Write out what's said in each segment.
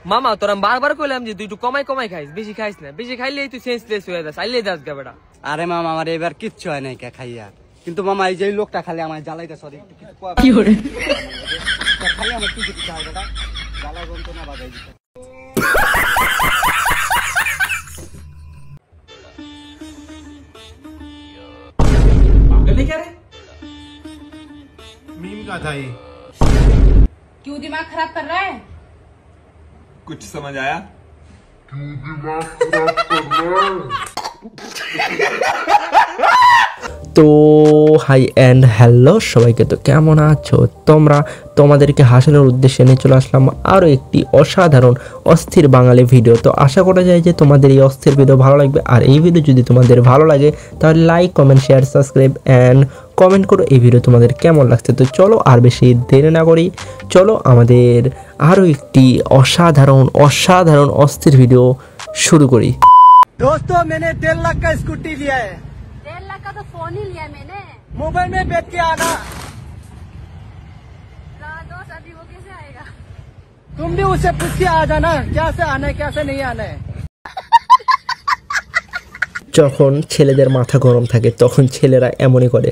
মামা তোরা বারবার কইলাম যে তুই একটু কমাই কমাই খাইস, বেশি খাইস না, বেশি খাইলেই তুই সেন্সলেস হয়ে যাস, আইলে যাস গা বেটা। আরে মামা আমার এবার কিচ্ছু হয় নাই খাইয়া, কিন্তু মামা এই যে লোকটা খালি আমার জ্বালাইতে সরি কি করে খালি আমার কি দিতে হয় বেটা, জ্বালা যন্ত্রণা বাজাই দিতে। क्या रे? मीम का था ये। क्यों दिमाग खराब कर रहा है? कुछ समझ आया? তো হাই অ্যান্ড হ্যালো সবাইকে, তো কেমন আছো তোমরা? তোমাদেরকে হাসানোর উদ্দেশ্যে নিয়ে চলে আসলাম আরও একটি অসাধারণ অস্থির বাঙালি ভিডিও। তো আশা করা যায় যে তোমাদের এই অস্থির ভিডিও ভালো লাগবে। আর এই ভিডিও যদি তোমাদের ভালো লাগে তাহলে like, comment, share, subscribe and comment করো এই ভিডিও তোমাদের কেমন লাগছে। তো চলো আর বেশি দেরি না করি, চলো আমাদের আরও একটি অসাধারণ অস্থির ভিডিও শুরু করি। दोस्तों मैंने 1.5 लाख का स्कूटी लिया है। 1.5 लाख का तो फोन ही लिया मैंने। मोबाइल में बेच के आना। दोस्त अभी वो कैसे आएगा? तुम भी उससे पूछ के आ जाना क्या से आना है क्या से नहीं आना है। যখন ছেলেদের মাথা গরম থাকে তখন ছেলেরা এমনই করে।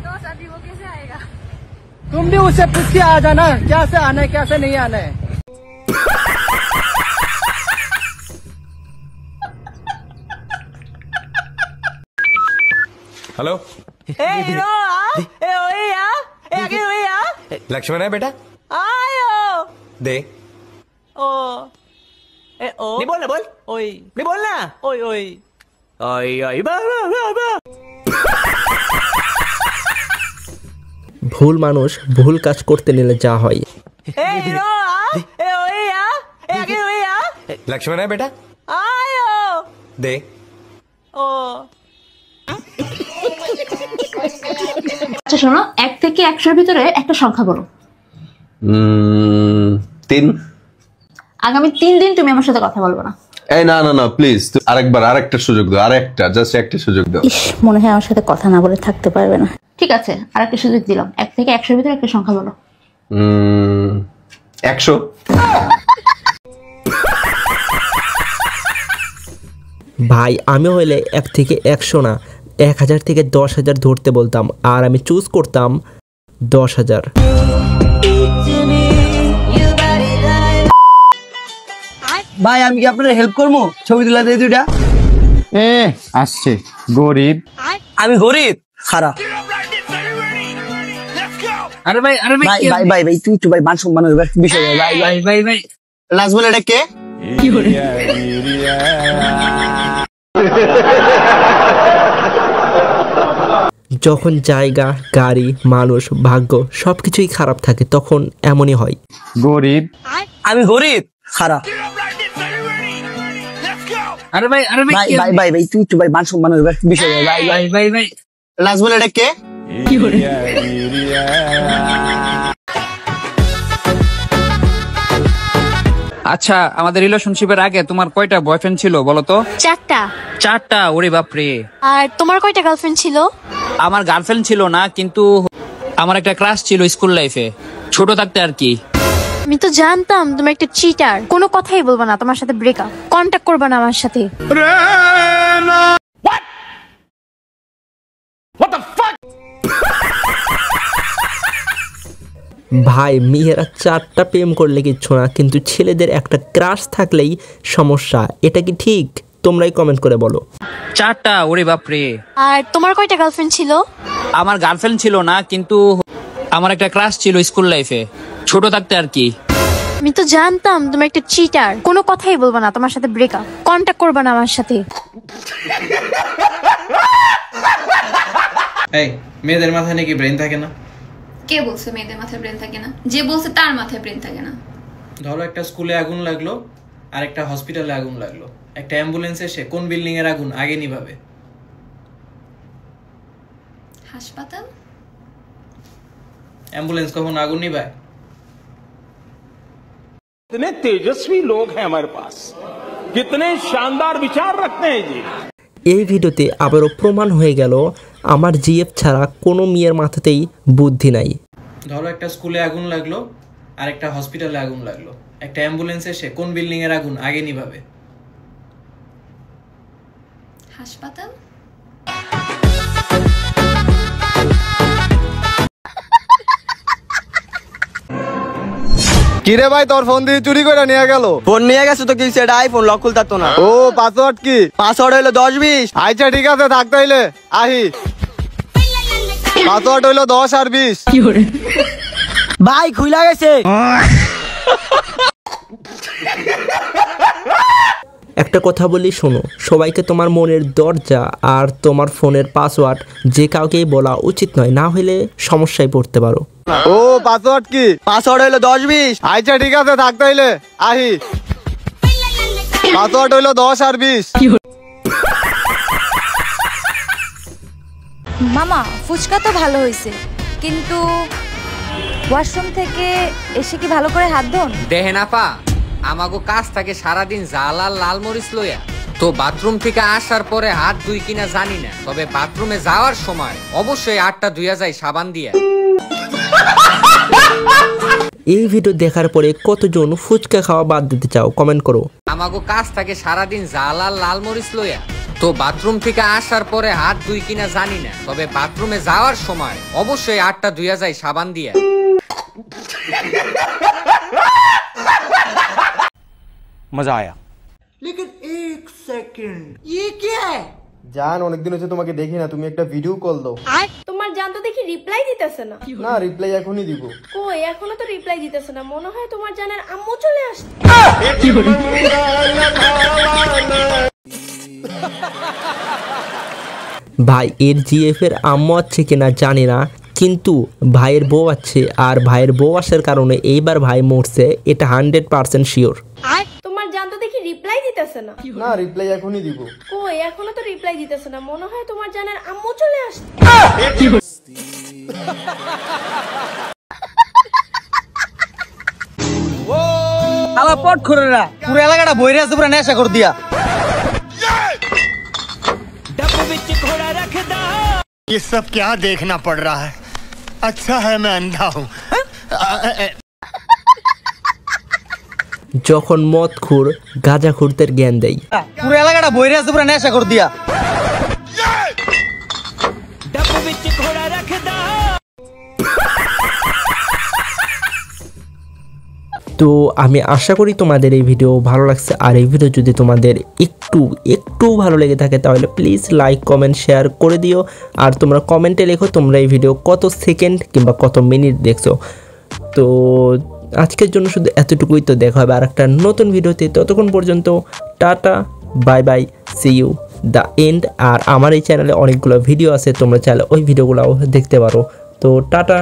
दोस्त अभी वो कैसे आएगा? तुम भी उससे पूछ के आ जाना क्या से आना है क्या से नहीं आना है। हेलो ए हीरो आ, ए ओए आ, ए आगे ओए आ, लक्ष्मण है बेटा, आयो, दे। ओ, ए ओ, नहीं बोलना बोल, ओए, नहीं बोलना, ओए ओए, ओए ओए, बा बा बा बा। ভুল মানুষ ভুল কাজ করতে নিলে যা হয়। ए हीरो आ, ए ओए आ, ए आगे ओए आ, लक्ष्मण है बेटा, आयो, दे। ओ, আচ্ছা শোনো, 1 থেকে 100 এর ভিতরে একটা সংখ্যা বলো। 3। আগামী 3 দিন তুমি আমার সাথে কথা বলবে না। এই না না না প্লিজ, আরেকটা সুযোগ দাও, জাস্ট একটা সুযোগ দাও। ইস, মনে হয় আমার সাথে কথা না বলে থাকতে পারবে না। ঠিক আছে, আরেকটা সুযোগ দিলাম। 1 থেকে 100 এর ভিতরে একটা সংখ্যা বলো। 100। ভাই আমি হইলে 1 থেকে 100 না 1000 থেকে 10,000 ধরতে বলতাম, আর আমি চুজ করতাম 10,000। ভাই আমি কি আপনার হেল্প করবো? ছবি তুলা দিয়ে দুইটা। আসছে গরিব। আমি গরিব খারাপ। আরে ভাই ভাই ভাই ভাই ভাই তুই একটু ভাই মান সম্মানের বিষয় ভাই ভাই ভাই ভাই লাজ বলে এটা কে? কি করে যখন জায়গা, গাড়ি, মানুষ, ভাগ্য সবকিছুই খারাপ থাকে তখন এমনই হয়। গরিব। আমি গরিব খারাপ। আরে ভাই ভাই ভাই ভাই ভাই তুই একটু ভাই মান সম্মানের বিষয় ভাই ভাই ভাই ভাই লাজ বলে এটা কে? কি করে আচ্ছা, আমাদের রিলেশনশিপের আগে তোমার কয়টা বয়ফ্রেন্ড ছিল বলো তো? 4টা। 4টা? ওরে বাপরে। আর তোমার কয়টা গার্লফ্রেন্ড ছিল? আমার গার্লফ্রেন্ড ছিল না, কিন্তু আমার একটা ক্রাশ ছিল স্কুল লাইফে, ছোট থাকতে আর কি। আমি তো জানতাম তুমি একটা চিটার। কোনো কথাই বলবা না, তোমার সাথে ব্রেকআপ, কন্টাক্ট করবা না আমার সাথে। ভাই মেয়েরা 4টা প্রেম করলে কিচ্ছু না, কিন্তু ছেলেদের একটা ক্রাশ থাকলেই সমস্যা। এটা কি ঠিক? তোমরাই কমেন্ট করে বলো। 4টা? ওরে বাপরে। আর তোমার কয়টা গার্লফ্রেন্ড ছিল? আমার গার্লফ্রেন্ড ছিল না, কিন্তু আমার একটা ক্রাশ ছিল স্কুল লাইফে, ছোট থাকতে আর কি। আমি তো জানতাম তুমি একটা চিটার। কোনো কথাই বলবা না, তোমার সাথে ব্রেকআপ, কন্টাক্ট করবা না আমার সাথে। এই মেয়েদের মাথায় নাকি ব্রেন থাকে না? কে বলছে মেয়েদের মাথায় ব্রেন থাকে না? যে বলছে তার মাথায় ব্রেন থাকে না। ধরো একটা স্কুলে আগুন লাগলো, আর একটা হসপিটালে আগুন লাগলো, একটা অ্যাম্বুলেন্স এসে কোন বিল্ডিং এর আগুন আগে নিভাবে? হাসপাতাল। অ্যাম্বুলেন্স কখন আগুন নিভায়? कितने तेजस्वी लोग हैं हमारे पास, कितने शानदार विचार रखते हैं जी। এই ভিডিওতে আবারও প্রমাণ হয়ে গেল আমার জিএফ ছাড়া কোনো মেয়ের মাথাতেই বুদ্ধি নাই। ধরো একটা স্কুলে আগুন লাগলো, আর একটা হসপিটালে আগুন লাগলো, একটা অ্যাম্বুলেন্স এসে কোন বিল্ডিং এর আগুন আগে নিভাবে? হাসপাতাল। কিরে ভাই, তোর ফোন দিয়ে চুরি করে নিয়ে গেল? ফোন নিয়ে গেছে তো কি, সেটা আইফোন, লক খুলতে পারতো না। ও পাসওয়ার্ড কি? পাসওয়ার্ড হইলো 10-20। আচ্ছা ঠিক আছে, থাকতে হইলে আহি। পাসওয়ার্ড হইলো 10 আর 20। ভাই খুইলা গেছে। একটা কথা বলি শোনো, সবাইকে তোমার মনের দরজা আর তোমার ফোনের পাসওয়ার্ড যে কাউকেই বলা উচিত নয়, না হলে সমস্যায় পড়তে পারো। ও পাসওয়ার্ড কি? পাসওয়ার্ড হইলো 10-20। আচ্ছা ঠিক আছে, থাকতে হইলে আহি। পাসওয়ার্ড হইলো 10 আর 20। মামা ফুচকা তো ভালো হয়েছে, কিন্তু ওয়াশরুম থেকে এসে কি ভালো করে হাত ধোন? দেখেন আপা, আমাগো কাজ থাকে সারাদিন জাল আর লাল মরিচ লইয়া, তো বাথরুম থেকে আসার পরে হাত ধুই কিনা জানি না, তবে বাথরুমে যাওয়ার সময় অবশ্যই হাতটা ধুইয়া যায় সাবান দিয়া। এই ভিডিও দেখার পরে কতজন ফুচকা খাওয়া বাদ দিতে চাও কমেন্ট করো। আমাগো কাজ থাকে সারাদিন জাল আর লাল মরিচ লইয়া, তো বাথরুম থেকে আসার পরে হাত ধুই কিনা জানি না, তবে বাথরুমে যাওয়ার সময় অবশ্যই হাতটা ধুইয়া যায় সাবান দিয়া। मजा आया। लेकिन एक सेकंड, ये क्या है? জান, অনেকদিন হচ্ছে তোমাকে দেখি না, তুমি একটা ভিডিও কল দাও। তোমার জান তো দেখি রিপ্লাই দিতেছে না। না, রিপ্লাই এখনই দিব। কই এখনো তো রিপ্লাই দিতেছে না, মনে হয় তোমার জানের আম্মু চলে আসছে। ভাই এর জিএফ এর আম্মু আছে কিনা জানি না, কিন্তু ভাইয়ের বউ আছে, আর ভাইয়ের বউ আসার কারণে এইবার ভাই মরছে, এটা 100% শিওর। তোমার জান তো দেখি রিপ্লাই দিতেছে না। না, রিপ্লাই এখনই দিব। কই এখনো তো রিপ্লাই দিতেছে না, মনে হয় তোমার জানের আম্মু চলে আসছে। আমার পট করে না, পুরো এলাকাটা বইরে আছে, পুরো নেশা করে দিয়া। ये सब क्या देखना पड़ रहा है? अच्छा है मैं अंधा हूँ। যখন মদখোর গাঁজাখোরদের জ্ঞান দেয়। পুরো এলাকাটা বইরে আছে, পুরো নেশা করে দিয়া। তো আমি আশা করি তোমাদের এই ভিডিও ভালো লাগছে, আর এই ভিডিও যদি তোমাদের একটু ভালো লেগে থাকে তাহলে প্লিজ লাইক কমেন্ট শেয়ার করে দিও, আর তোমরা কমেন্টে লেখো তোমরা এই ভিডিও কত সেকেন্ড কিংবা কত মিনিট দেখছো। তো আজকের জন্য শুধু এতটুকুই, তো দেখা হবে আর একটা নতুন ভিডিওতে, ততক্ষণ পর্যন্ত tata bye bye, see you the end. আর আমার এই চ্যানেলে অনেকগুলো ভিডিও আছে, তোমরা চাইলে ওই ভিডিওগুলোও দেখতে পারো। তো টাটা।